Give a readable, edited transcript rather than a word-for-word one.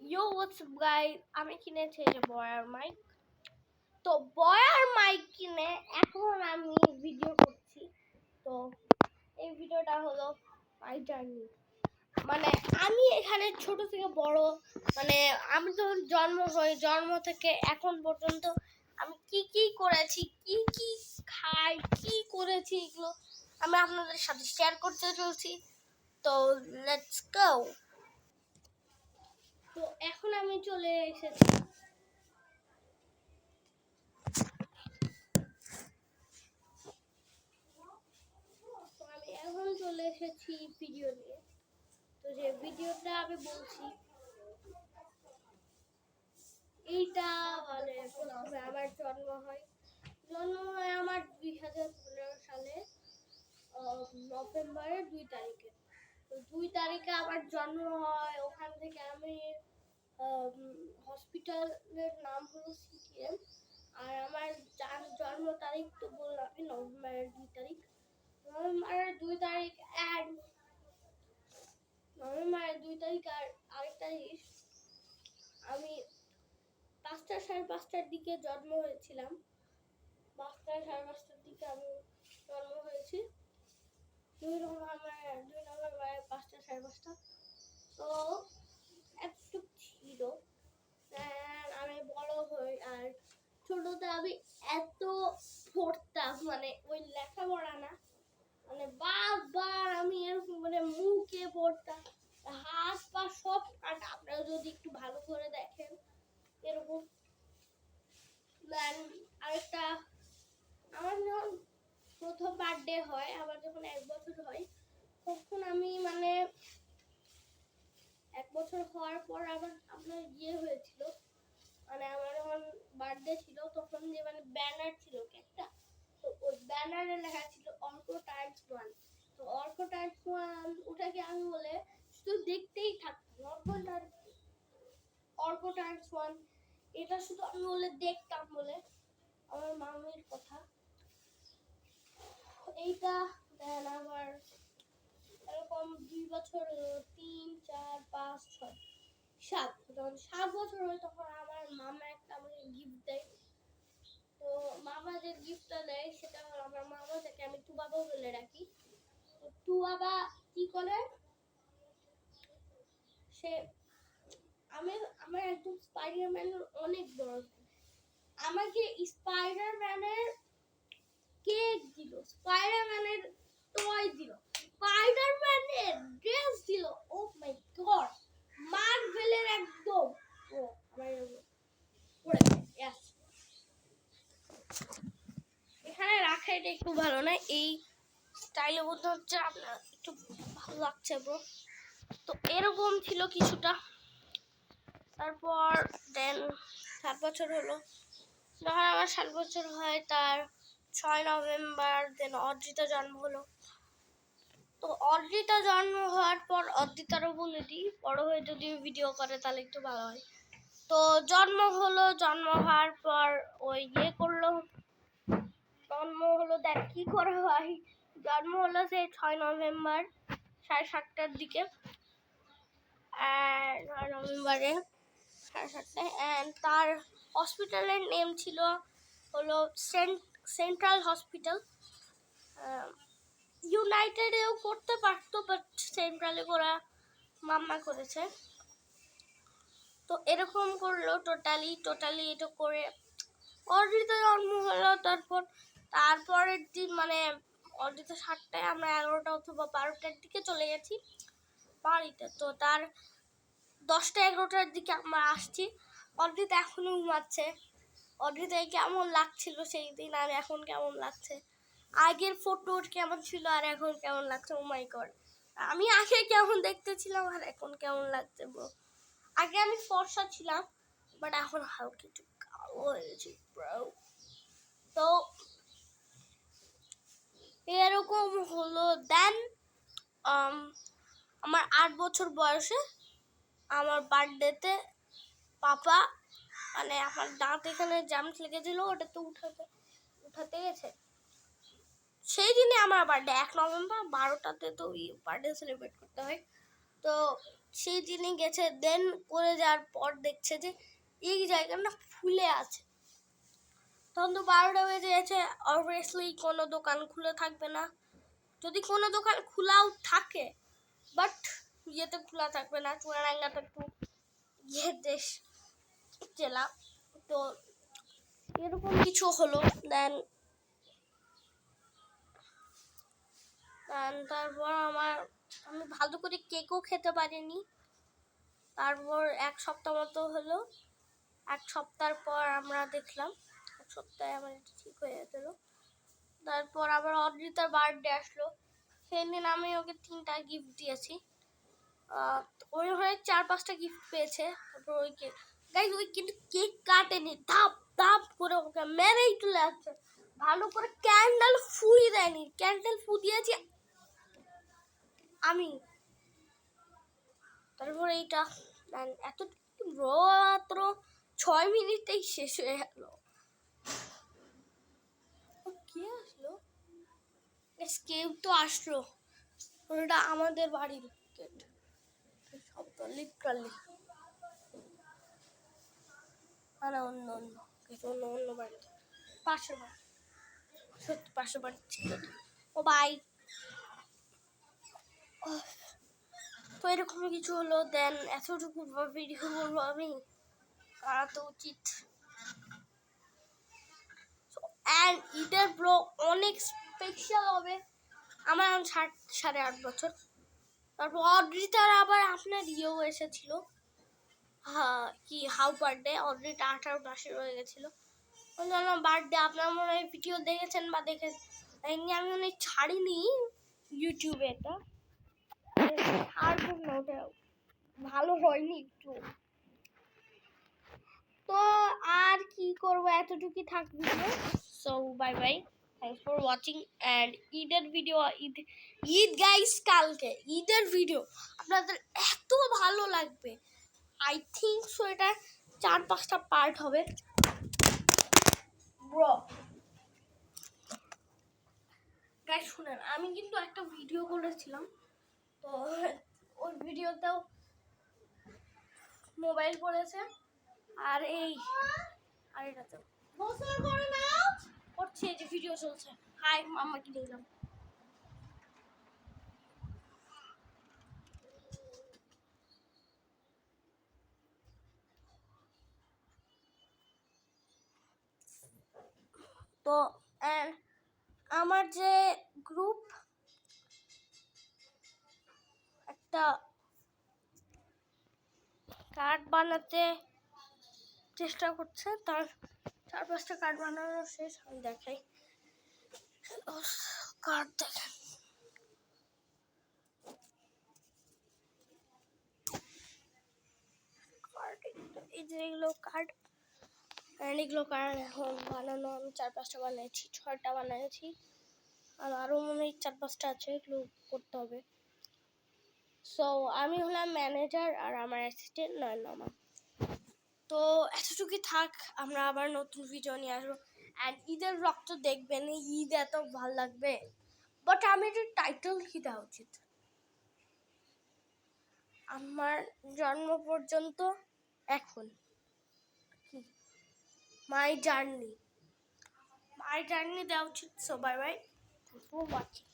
ইয়ো হোয়াটস guys, আমি কিনেছি এই যে বয়ার মাইক। তো বয়ার মাইক কিনে এখন আমি ভিডিও করছি। তো এই ভিডিওটা হলো মাই জার্নি। মানে আমি এখানে ছোট থেকে বড়, মানে আমি তো জন্ম থেকে এখন পর্যন্ত আমি কি কি করেছি, কি কি খাই, কি করেছি, এগুলো আমি আপনাদের সাথে শেয়ার করতে চলছি। তো লেটস গো। তো এখন আমি চলে এসেছি। আমি এখন চলে এসেছি ভিডিও নিয়ে। তো যে ভিডিওটা আমি বলছি, এইটা মানে প্রথমে আমার জন্ম হয় আমার 2015 সালে নভেম্বরের 2 তারিখে। তো 2 তারিখে আমার জন্ম হয়। ওখান থেকে আমি হসপিটালের নাম হলো সিটিএম। আর আমার জন্ম তারিখ তো বললাম নভেম্বরের 2 তারিখ। নভেম্বরের 2 তারিখ অ্যান্ড নভেম্বরের 2 তারিখ আর আরেকটা জিনিস, আমি 5টা 5:30টার দিকে জন্ম হয়েছিলাম। 5টা 5:30টার দিকে আমি জন্ম হয়েছি। 2 নভেম্বরে 5টা 5:30। তো একটু ছিল। আমি বড় হই আর ছোটতে আমি এত পড়তাম, মানে ওই লেখাপড়া না, মানে বারবার আমি এরকম মানে মুখে পড়তাম, হাত পা সব কাটা। আপনারা যদি একটু ভালো করে দেখেন এরকম। আরেকটা, আমার যখন প্রথম বার্থডে হয়, আমার যখন 1 বছর হয়, তখন আমি মানে 1 বছর হওয়ার পর আবার আপনার হয়েছিল। মানে আমার যখন বার্থডে ছিল তখন যে মানে ব্যানার ছিল একটা, তো ওই ব্যানারে লেখা ছিল অর্ক টাইমস 1। তো অর্ক টাইমস 1 ওটাকে আমি বলে শুধু দেখতেই থাকতাম। অর্ক টাইমস 1 এটা শুধু আমি বলে দেখতাম বলে আমার মামির কথা। এইটা দেন আবার এরকম 2 বছর, 3 4 5 6 7, যখন 7 বছর হয় তখন আমার মামা একটা আমাকে গিফট দেয়। তো মামা যে গিফটটা দেয় সেটা হলো, আমার মামা থেকে আমি টু বাবা বলে রাখি। টু বাবা কি করে, সে আমার একদম স্পাইডারম্যানের অনেক বড় fan। আমাকে স্পাইডারম্যানের কেক দিল, স্পাইডারম্যানের টয় দিল, স্পাইডারম্যানের ড্রেস দিল। ও মাই গড, মার্ভেলের একদম ও আমার পড়ে ইয়েস। এখানে রাখা এটা একটু ভালো না, এই স্টাইলে বলতে হচ্ছে আপনার একটু ভালো লাগছে ব্রো। তো এরকম ছিল কিছুটা। তারপর দেন 7 বছর হলো। যখন আমার 7 বছর হয় তার 6 নভেম্বর দেন অদ্রিতা জন্ম হলো। তো অদ্রিতা জন্ম হওয়ার পর অদ্রিতারও বলে দিই, বড় হয়ে যদি ভিডিও করে তাহলে একটু ভালো হয়। তো জন্ম হলো, জন্ম হওয়ার পর ওই করলো, জন্ম হলো দেখ কি করে হয়। জন্ম হলো সেই 6 নভেম্বর 7:30টার দিকে, 9 নভেম্বরে 7:30টায়। অ্যান্ড তার হসপিটালের নেম ছিল হলো সেন্ট্রাল হসপিটাল। ইউনাইটেডেও করতে পারতো, বাট সেন্ট্রালে করা মাম্মা করেছে। তো এরকম করলো টোটালি এটা করে অর্জিত জন্ম হলো। তারপরের দিন মানে অর্জিত 7টায়, আমরা 11টা অথবা 12টার দিকে চলে গেছি বাড়িতে। তো তার 10টা 11টার দিকে আমরা আসছি। অর্জিত এখনো ঘুমাচ্ছে। অর্জিতা কেমন লাগছিল সেই দিন আর এখন কেমন লাগছে, আগের ফটো কেমন ছিল আর এখন কেমন লাগছে, ও মাই গড। আমি আগে কেমন দেখতে ছিলাম আর এখন কেমন লাগছে ব্রো। আগে আমি ফর্সা ছিলাম, বাট এখন হালকা একটু কালো হয়েছি ব্রো। তো এরকম হলো। দেন আমার 8 বছর বয়সে আমার বার্থডেতে পাপা, মানে আমার দাঁত এখানে জাম্প লেগেছিল, ওটা তো উঠাতে গেছে। সেই দিনে আমার বার্থডে 1 নভেম্বর 12টাতে, তো বার্থডে সেলিব্রেট করতে হয়। তো সেই দিনই গেছে, দেন করে যাওয়ার পর দেখছে যে এই জায়গাটা ফুলে আছে। তখন তো 12টা বেজে গেছে, অবভিয়াসলি কোনো দোকান খুলে থাকবে না। যদি কোনো দোকান খোলাও থাকে, বাট ইয়েতে খোলা থাকবে না, চুয়াডাঙ্গাটা একটু ইয়ে দেশ জেলা, তো এরকম কিছু হলো। দেন তারপর আমি ভালো করে কেকও খেতে পারিনি। তারপর 1 সপ্তাহ মতো হলো। 1 সপ্তাহ পর আমরা দেখলাম 1 সপ্তাহে আমার এটা ঠিক হয়ে গেল। তারপর আবার অদ্রিতার বার্থডে আসলো, সেদিন আমি ওকে 3টা গিফট দিয়েছি। ওই হয়ে 4-5টা গিফট পেয়েছে। তারপর ওই কেক গাইজ, ওই কিন্তু কেক কাটেনি, ধাপ ধাপ করে ওকে মেরেই চলে আসছে। ভালো করে ক্যান্ডেল ফুই দেয়নি, ক্যান্ডেল ফু দিয়েছি আমি। তারপর এইটা এত মাত্র 6 মিনিটেই শেষ হয়ে গেল। কে আসলো? কেউ তো আসলো, ওটা আমাদের বাড়ির গেট। শব্দ লিটারালি না, অন্য অন্য বাড়ি, পাশের বাড়ি, সত্যি পাশের বাড়ি ছিল। ও ভাই, তো এরকম কিছু হলো। দেন এতটুকু ভিডিও করবো আমি, করা তো উচিত। অ্যান্ড ঈদের ব্লগ অনেক স্পেশাল হবে। আমার 8.5 বছর। তারপর অদ্রিতার আবার আপনার ইয়েও এসেছিল, কি হাউ বার্থডে। অদ্রিতা 18 মাসের হয়ে গেছিল, বার্থডে। আপনার মনে হয় ভিডিও দেখেছেন বা আমি মনে ছাড়িনি ইউটিউবে, এটা ছাড়বো না, ওটা ভালো হয়নি একটু। তো আর কি করবো, এতটুকুই থাক video. So bye bye, thanks for watching. And ঈদের ভিডিও, ঈদ গাইস, কালকে ঈদের ভিডিও আপনাদের এত ভালো লাগবে। আই থিঙ্ক সো এটা 4-5টা পার্ট হবে ব্রো। গাইস শুনেন, আমি কিন্তু একটা ভিডিও করেছিলাম, তো ওই ভিডিওতেও মোবাইল পড়েছে, আর এটাতে গোসল করে নাও করছে, যে ভিডিও চলছে। হাই মাম্মাকে দেখলাম। তো আমার যে গ্রুপ একটা কার্ড বানাতে চেষ্টা করছে, তার 4-5টা কার্ড বানানো শেষ। আমি দেখাই, কার্ড দেখেন। এই যে এগুলো কার্ড, এগুলো কার্ড এখন বানানো। আমি 4-5টা বানিয়েছি, 6টা বানিয়েছি, আর আরও মনে হয় 4-5টা আছে, এগুলো করতে হবে। সো আমি হলাম ম্যানেজার, আর আমার অ্যাসিস্ট্যান্ট নয়নমা। তো এতটুকুই থাক, আমরা আবার নতুন ভিডিও নিয়ে আসবো। অ্যান্ড ঈদের ব্লগ তো দেখবেন, ঈদ এত ভালো লাগবে। বাট আমি এটার টাইটেল কি দেওয়া উচিত? আমার জন্ম পর্যন্ত এখন কি, মাই জার্নি দেওয়া উচিত। So bye bye, thanks for watching.